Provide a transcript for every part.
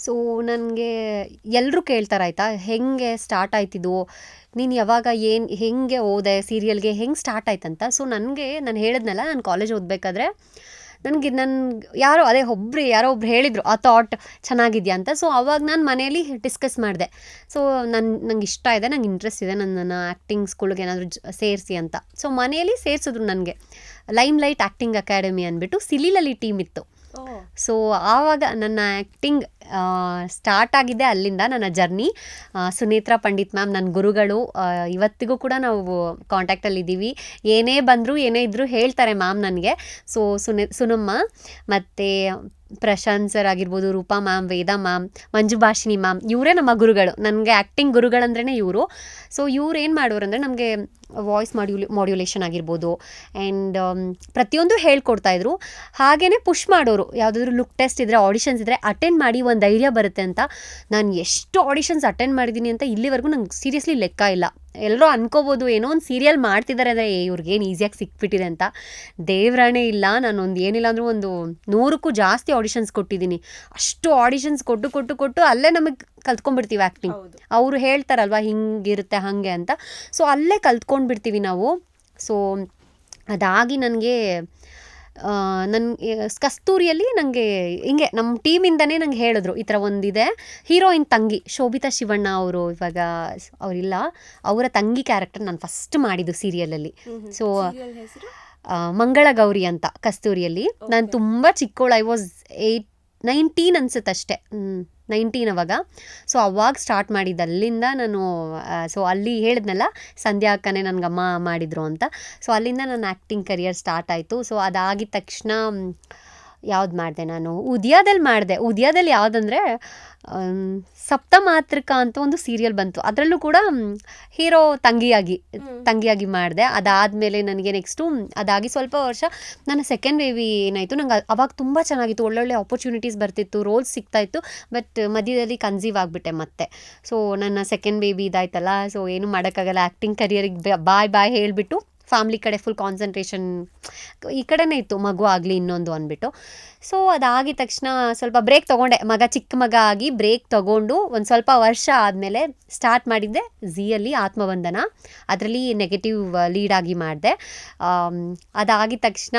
So ನನಗೆ ಎಲ್ಲರೂ ಕೇಳ್ತಾರಾಯ್ತಾ ಹೆಂಗೆ ಸ್ಟಾರ್ಟ್ ಆಯ್ತಿದ್ದು, ನೀನು ಯಾವಾಗ ಹೆಂಗೆ ಓದೆ ಸೀರಿಯಲ್ಗೆ, ಹೆಂಗೆ ಸ್ಟಾರ್ಟ್ ಆಯ್ತಂತ. ಸೊ ನನಗೆ ನಾನು ಹೇಳಿದ್ನಲ್ಲ, ನಾನು ಕಾಲೇಜ್ ಓದಬೇಕಾದ್ರೆ ಯಾರೋ ಯಾರೋ ಒಬ್ರು ಹೇಳಿದರು ಆ ಥಾಟ್ ಚೆನ್ನಾಗಿದೆಯಾ ಅಂತ. ಸೊ ಅವಾಗ ನಾನು ಮನೇಲಿ ಡಿಸ್ಕಸ್ ಮಾಡಿದೆ. ಸೊ ನಂಗೆ ಇಷ್ಟ ಇದೆ, ನಂಗೆ ಇಂಟ್ರೆಸ್ಟ್ ಇದೆ, ನನ್ನ ಆ್ಯಕ್ಟಿಂಗ್ ಸ್ಕೂಲ್ಗೆ ಏನಾದರೂ ಸೇರಿಸಿ ಅಂತ. ಸೊ ಮನೆಯಲ್ಲಿ ಸೇರಿಸಿದ್ರು ನನಗೆ. ಲೈಮ್ ಲೈಟ್ ಆ್ಯಕ್ಟಿಂಗ್ ಅಕಾಡೆಮಿ ಅಂದ್ಬಿಟ್ಟು ಸಿಲಿಲಲ್ಲಿ ಟೀಮ್ ಇತ್ತು. ಸೊ ಆವಾಗ ನನ್ನ ಆ್ಯಕ್ಟಿಂಗ್ ಸ್ಟಾರ್ಟ್ ಆಗಿದೆ, ಅಲ್ಲಿಂದ ನನ್ನ ಜರ್ನಿ. ಸುನೇತ್ರಾ ಪಂಡಿತ್ ಮ್ಯಾಮ್ ನನ್ನ ಗುರುಗಳು. ಇವತ್ತಿಗೂ ಕೂಡ ನಾವು ಕಾಂಟ್ಯಾಕ್ಟಲ್ಲಿದ್ದೀವಿ. ಏನೇ ಬಂದರೂ ಏನೇ ಇದ್ದರೂ ಹೇಳ್ತಾರೆ ಮ್ಯಾಮ್ ನನಗೆ. ಸೊ ಸುನಮ್ಮ ಮತ್ತು ಪ್ರಶಾಂತ್ ಸರ್ ಆಗಿರ್ಬೋದು, ರೂಪಾ ಮ್ಯಾಮ್, ವೇದಾ ಮ್ಯಾಮ್, ಮಂಜುಭಾಷಿನಿ ಮ್ಯಾಮ್, ಇವರೇ ನಮ್ಮ ಗುರುಗಳು. ನನಗೆ ಆ್ಯಕ್ಟಿಂಗ್ ಗುರುಗಳಂದ್ರೇ ಇವರು. ಸೊ ಇವ್ರು ಏನು ಮಾಡೋರು ಅಂದರೆ ನಮಗೆ ವಾಯ್ಸ್ ಮಾಡ್ಯುಲೇಷನ್ ಆಗಿರ್ಬೋದು ಆ್ಯಂಡ್ ಪ್ರತಿಯೊಂದು ಹೇಳ್ಕೊಡ್ತಾಯಿದ್ರು. ಹಾಗೆಯೇ ಪುಷ್ ಮಾಡೋರು. ಯಾವುದಾದ್ರೂ ಲುಕ್ ಟೆಸ್ಟ್ ಇದ್ದರೆ, ಆಡಿಷನ್ಸ್ ಇದ್ದರೆ ಅಟೆಂಡ್ ಮಾಡಿ, ಒಂದು ಧೈರ್ಯ ಬರುತ್ತೆ ಅಂತ. ನಾನು ಎಷ್ಟು ಆಡಿಷನ್ಸ್ ಅಟೆಂಡ್ ಮಾಡಿದ್ದೀನಿ ಅಂತ ಇಲ್ಲಿವರೆಗೂ ನಂಗೆ ಸೀರಿಯಸ್ಲಿ ಲೆಕ್ಕ ಇಲ್ಲ. ಎಲ್ಲರೂ ಅನ್ಕೋಬೋದು ಏನೋ ಒಂದು ಸೀರಿಯಲ್ ಮಾಡ್ತಿದ್ದಾರೆ ಅಂದರೆ ಇವ್ರಿಗೇನು ಈಸಿಯಾಗಿ ಸಿಕ್ಬಿಟ್ಟಿದೆ ಅಂತ. ದೇವ್ರಾಣೆ ಇಲ್ಲ, ನಾನೊಂದು ಏನಿಲ್ಲ ಅಂದರೂ ಒಂದು 100ಕ್ಕೂ ಜಾಸ್ತಿ ಆಡಿಷನ್ಸ್ ಕೊಟ್ಟಿದ್ದೀನಿ. ಅಷ್ಟು ಆಡಿಷನ್ಸ್ ಕೊಟ್ಟು ಅಲ್ಲೇ ನಮಗೆ ಕಲ್ತ್ಕೊಂಡ್ಬಿಡ್ತೀವಿ ಆ್ಯಕ್ಟಿಂಗ್. ಅವರು ಹೇಳ್ತಾರಲ್ವ ಹಿಂಗಿರುತ್ತೆ ಹಾಗೆ ಅಂತ. ಸೊ ಅಲ್ಲೇ ಕಲ್ತ್ಕೊಂಡ್ಬಿಡ್ತೀವಿ ನಾವು. ಸೊ ಅದಾಗಿ ನನಗೆ ಕಸ್ತೂರಿಯಲ್ಲಿ ನನಗೆ ಹಿಂಗೆ ನಮ್ಮ ಟೀಮಿಂದನೇ ನಂಗೆ ಹೇಳಿದ್ರು, ಈ ಥರ ಒಂದಿದೆ. ಹೀರೋಯಿನ್ ತಂಗಿ ಶೋಭಿತಾ ಶಿವಣ್ಣ ಅವರು, ಇವಾಗ ಅವರಿಲ್ಲ, ಅವರ ತಂಗಿ ಕ್ಯಾರೆಕ್ಟರ್ ನಾನು ಫಸ್ಟ್ ಮಾಡಿದ್ದು ಸೀರಿಯಲಲ್ಲಿ. ಸೊ ಮಂಗಳ ಗೌರಿ ಅಂತ ಕಸ್ತೂರಿಯಲ್ಲಿ. ನಾನು ತುಂಬ ಚಿಕ್ಕವಳು, ಐ ವಾಸ್ 19 ಅನ್ಸುತ್ತೆ ಅಷ್ಟೇ, 19 ಅವಾಗ. ಸೊ ಅವಾಗ ಸ್ಟಾರ್ಟ್ ಮಾಡಿದ್ದು ಅಲ್ಲಿಂದ ನಾನು. ಸೊ ಅಲ್ಲಿ ಹೇಳಿದ್ನಲ್ಲ, ಸಂಧ್ಯಾ ಅಕ್ಕನೇ ನನಗಮ್ಮ ಮಾಡಿದರು ಅಂತ. ಸೊ ಅಲ್ಲಿಂದ ನನ್ನ ಆ್ಯಕ್ಟಿಂಗ್ ಕರಿಯರ್ ಸ್ಟಾರ್ಟ್ ಆಯಿತು. ಸೊ ಅದಾಗಿದ ತಕ್ಷಣ ಯಾವ್ದು ಮಾಡಿದೆ ನಾನು, ಉದಯದಲ್ಲಿ ಯಾವುದಂದರೆ ಸಪ್ತಮಾತೃಕ ಅಂತ ಒಂದು ಸೀರಿಯಲ್ ಬಂತು. ಅದರಲ್ಲೂ ಕೂಡ ಹೀರೋ ತಂಗಿಯಾಗಿ ಮಾಡಿದೆ. ಅದಾದಮೇಲೆ ನನಗೆ ನೆಕ್ಸ್ಟು ಅದಾಗಿ ಸ್ವಲ್ಪ ವರ್ಷ ನನ್ನ ಸೆಕೆಂಡ್ ಬೇಬಿ ಏನಾಯಿತು. ನಂಗೆ ಅವಾಗ ತುಂಬ ಚೆನ್ನಾಗಿತ್ತು, ಒಳ್ಳೊಳ್ಳೆ ಆಪರ್ಚುನಿಟೀಸ್ ಬರ್ತಿತ್ತು, ರೋಲ್ಸ್ ಸಿಗ್ತಾಯಿತ್ತು. ಬಟ್ ಮಧ್ಯದಲ್ಲಿ ಕನ್ಸೀವ್ ಆಗಿಬಿಟ್ಟೆ ಮತ್ತೆ. ಸೊ ನನ್ನ ಸೆಕೆಂಡ್ ಬೇಬಿ ಇದಾಯ್ತಲ್ಲ, ಸೊ ಏನು ಮಾಡೋಕ್ಕಾಗಲ್ಲ, ಆ್ಯಕ್ಟಿಂಗ್ ಕರಿಯರಿಗೆ ಬಾಯ್ ಹೇಳಿಬಿಟ್ಟು ಫ್ಯಾಮ್ಲಿ ಕಡೆ ಫುಲ್ ಕಾನ್ಸಂಟ್ರೇಷನ್ ಈ ಕಡೆನೇ ಇತ್ತು, ಮಗು ಆಗಲಿ ಇನ್ನೊಂದು ಅಂದ್ಬಿಟ್ಟು. ಸೊ ಅದಾಗಿದ ತಕ್ಷಣ ಸ್ವಲ್ಪ ಬ್ರೇಕ್ ತೊಗೊಂಡೆ. ಚಿಕ್ಕ ಮಗ ಆಗಿ ಬ್ರೇಕ್ ತೊಗೊಂಡು ಒಂದು ಸ್ವಲ್ಪ ವರ್ಷ ಆದಮೇಲೆ ಸ್ಟಾರ್ಟ್ ಮಾಡಿದ್ದೆ ಝೀಯಲ್ಲಿ ಆತ್ಮಬಂಧನ. ಅದರಲ್ಲಿ ನೆಗೆಟಿವ್ ಲೀಡಾಗಿ ಮಾಡಿದೆ. ಅದಾಗಿದ ತಕ್ಷಣ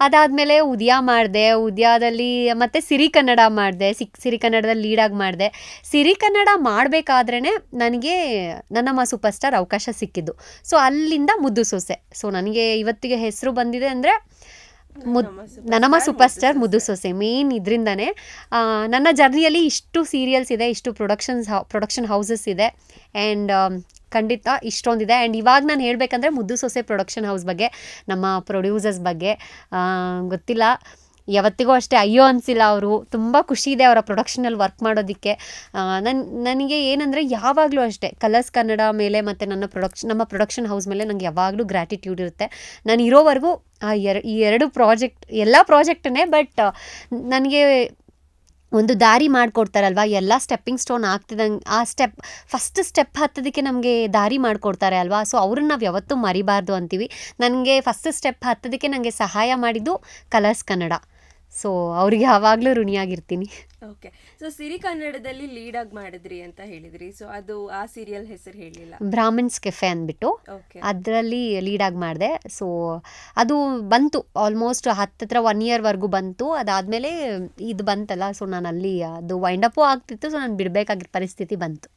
ಅದಾದಮೇಲೆ ಉದಯ ಮಾಡಿದೆ. ಉದಯದಲ್ಲಿ ಮತ್ತು ಸಿರಿ ಕನ್ನಡ ಮಾಡಿದೆ. ಸಿರಿ ಕನ್ನಡದಲ್ಲಿ ಲೀಡಾಗಿ ಮಾಡಿದೆ. ಸಿರಿ ಕನ್ನಡ ಮಾಡಬೇಕಾದ್ರೇ ನನಗೆ ನನ್ನಮ್ಮ ಸೂಪರ್ ಸ್ಟಾರ್ ಅವಕಾಶ ಸಿಕ್ಕಿದ್ದು. ಸೊ ಅಲ್ಲಿಂದ ಮುದ್ದು ಸೊಸೆ. ಸೊ ನನಗೆ ಇವತ್ತಿಗೆ ಹೆಸರು ಬಂದಿದೆ ಅಂದರೆ ನನ್ನಮ್ಮ ಸೂಪರ್ ಸ್ಟಾರ್ ಮುದ್ದು ಸೊಸೆ. ಮೇನ್ ಇದರಿಂದನೇ ನನ್ನ ಜರ್ನಿಯಲ್ಲಿ ಇಷ್ಟು ಸೀರಿಯಲ್ಸ್ ಇದೆ, ಇಷ್ಟು ಪ್ರೊಡಕ್ಷನ್ ಹೌಸಸ್ ಇದೆ ಆ್ಯಂಡ್ ಖಂಡಿತ ಇಷ್ಟೊಂದಿದೆ. ಆ್ಯಂಡ್ ಇವಾಗ ನಾನು ಹೇಳಬೇಕಂದ್ರೆ ಮುದ್ದು ಸೊಸೆ ಪ್ರೊಡಕ್ಷನ್ ಹೌಸ್ ಬಗ್ಗೆ, ನಮ್ಮ ಪ್ರೊಡ್ಯೂಸರ್ಸ್ ಬಗ್ಗೆ ಗೊತ್ತಿಲ್ಲ, ಯಾವತ್ತಿಗೂ ಅಷ್ಟೇ ಅಯ್ಯೋ ಅನಿಸಿಲ್ಲ. ಅವರು ತುಂಬ ಖುಷಿ ಇದೆ ಅವರ ಪ್ರೊಡಕ್ಷನಲ್ಲಿ ವರ್ಕ್ ಮಾಡೋದಕ್ಕೆ. ನನಗೆ ಏನಂದರೆ ಯಾವಾಗಲೂ ಅಷ್ಟೇ ಕಲರ್ಸ್ ಕನ್ನಡ ಮೇಲೆ ಮತ್ತು ನಮ್ಮ ಪ್ರೊಡಕ್ಷನ್ ಹೌಸ್ ಮೇಲೆ ನನಗೆ ಯಾವಾಗಲೂ ಗ್ರ್ಯಾಟಿಟ್ಯೂಡ್ ಇರುತ್ತೆ. ನಾನು ಇರೋವರೆಗೂ ಈ ಎರಡು ಎಲ್ಲ ಪ್ರಾಜೆಕ್ಟನ್ನೇ. ಬಟ್ ನನಗೆ ಒಂದು ದಾರಿ ಮಾಡಿಕೊಡ್ತಾರಲ್ವ, ಎಲ್ಲ ಸ್ಟೆಪ್ಪಿಂಗ್ ಸ್ಟೋನ್ ಆಗ್ತಿದ್ದಂಗೆ ಫಸ್ಟ್ ಸ್ಟೆಪ್ ಹತ್ತೋದಕ್ಕೆ ನಮಗೆ ದಾರಿ ಮಾಡಿಕೊಡ್ತಾರೆ ಅಲ್ವಾ. ಸೊ ಅವ್ರನ್ನ ನಾವು ಯಾವತ್ತೂ ಮರಿಬಾರ್ದು ಅಂತೀವಿ. ನನಗೆ ಫಸ್ಟ್ ಸ್ಟೆಪ್ ಹತ್ತೋದಕ್ಕೆ ನನಗೆ ಸಹಾಯ ಮಾಡಿದ್ದು ಕಲರ್ಸ್ ಕನ್ನಡ. ಸೊ ಅವ್ರಿಗೆ ಯಾವಾಗಲೂ ಋಣಿಯಾಗಿರ್ತೀನಿ. ಓಕೆ. ಸೊ ಸಿರಿ ಕನ್ನಡದಲ್ಲಿ ಲೀಡಾಗಿ ಮಾಡಿದ್ರಿ ಅಂತ ಹೇಳಿದ್ರಿ. ಸೊ ಅದು ಆ ಸೀರಿಯಲ್ ಹೆಸರು ಹೇಳಿಲ್ಲ. ಬ್ರಾಹ್ಮಿನ್ಸ್ ಕೆಫೆ ಅಂದ್ಬಿಟ್ಟು ಅದರಲ್ಲಿ ಲೀಡಾಗಿ ಮಾಡಿದೆ. ಸೊ ಅದು ಬಂತು ಆಲ್ಮೋಸ್ಟ್ ಹತ್ತತ್ರ 1 ಇಯರ್ವರೆಗೂ ಬಂತು. ಅದಾದಮೇಲೆ ಇದು ಬಂತಲ್ಲ, ಸೊ ನಾನು ಅಲ್ಲಿ ಅದು ವೈಂಡಪ್ಪು ಆಗ್ತಿತ್ತು. ಸೊ ನಾನು ಬಿಡಬೇಕಾಗಿದ್ದ ಪರಿಸ್ಥಿತಿ ಬಂತು.